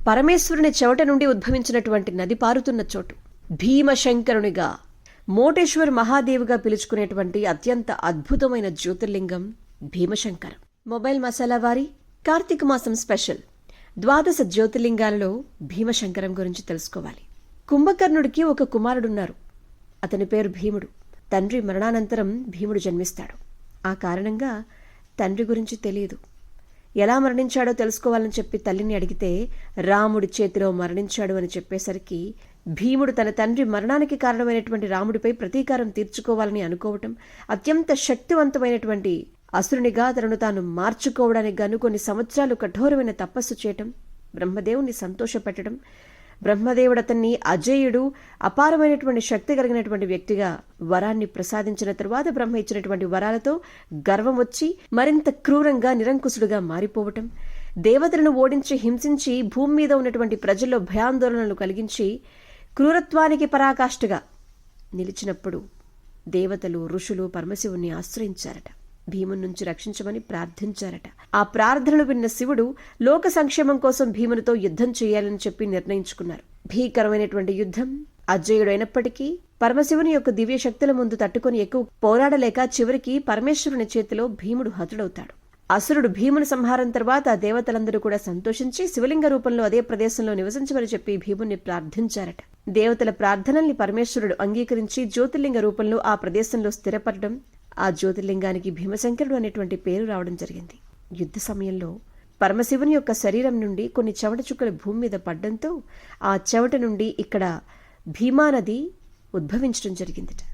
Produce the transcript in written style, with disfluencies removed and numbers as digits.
పరమేశ్వరుని చెవట నుండి ఉద్భవించినటువంటి నది పారుతున్న చోటు. భీమశంకరునిగా, మోటేశ్వర్ మహాదేవుగా పిలుచుకునేటువంటి అత్యంత అద్భుతమైన జ్యోతిర్లింగం భీమశంకరం. మొబైల్ మసాలా వారి కార్తీక మాసం స్పెషల్ 12 జ్యోతిర్లింగాలలో భీమశంకరం గురించి తెలుసుకోవాలి. కుంభకర్ణుడికి ఒక కుమారుడున్నారు. అతని పేరు భీముడు. తండ్రి మరణానంతరం భీముడు జన్మిస్తాడు. ఆ కారణంగా తండ్రి గురించి తెలియదు. ఎలా మరణించాడో తెలుసుకోవాలని చెప్పి తల్లిని అడిగితే రాముడి చేతిలో మరణించాడు అని చెప్పేసరికి భీముడు తన తండ్రి మరణానికి కారణమైనటువంటి రాముడిపై ప్రతీకారం తీర్చుకోవాలని అనుకోవటం, అత్యంత శక్తివంతమైనటువంటి అసురునిగా తనను తాను మార్చుకోవడానికి గాను కొన్ని సంవత్సరాలు కఠోరమైన తపస్సు చేయటం, బ్రహ్మదేవుని సంతోషపెట్టడం, బ్రహ్మదేవుడు అతన్ని అజేయుడు, అపారమైనటువంటి శక్తి కలిగినటువంటి వ్యక్తిగా వరాన్ని ప్రసాదించిన తరువాత బ్రహ్మ ఇచ్చినటువంటి వరాలతో గర్వం వచ్చి మరింత క్రూరంగా నిరంకుశుడుగా మారిపోవటం, దేవతలను ఓడించి హింసించి భూమి మీద ఉన్నటువంటి ప్రజల్లో భయాందోళనలు కలిగించి క్రూరత్వానికి పరాకాష్ఠగా నిలిచినప్పుడు దేవతలు, ఋషులు పరమశివుణ్ణి ఆశ్రయించారట. భీముని నుంచి రక్షించమని ప్రార్థించారట. ఆ ప్రార్థనలు విన్న శివుడు లోక సంక్షేమం కోసం భీమునితో యుద్ధం చేయాలని చెప్పి నిర్ణయించుకున్నారు. భీకరమైనటువంటి యుద్ధం. అజేయుడైనప్పటికీ పరమశివుని యొక్క దివ్య శక్తుల ముందు తట్టుకొని ఎక్కువ పోరాడలేక చివరికి పరమేశ్వరుని చేతిలో భీముడు హతుడవుతాడు. అసురుడు భీముని సంహారం తర్వాత దేవతలందరూ కూడా సంతోషించి శివలింగ రూపంలో అదే ప్రదేశంలో నివసించమని చెప్పి భీముని ప్రార్థించారట. దేవతల ప్రార్థనల్ని పరమేశ్వరుడు అంగీకరించి జ్యోతిర్లింగ రూపంలో ఆ ప్రదేశంలో స్థిరపడడం, ఆ జ్యోతిర్లింగానికి భీమశంకరుడు అనేటువంటి పేరు రావడం జరిగింది. యుద్ధ సమయంలో పరమశివుని యొక్క శరీరం నుండి కొన్ని చెమట చుక్కలు భూమి మీద పడ్డంతో ఆ చెమట నుండి ఇక్కడ భీమానది ఉద్భవించడం జరిగిందట.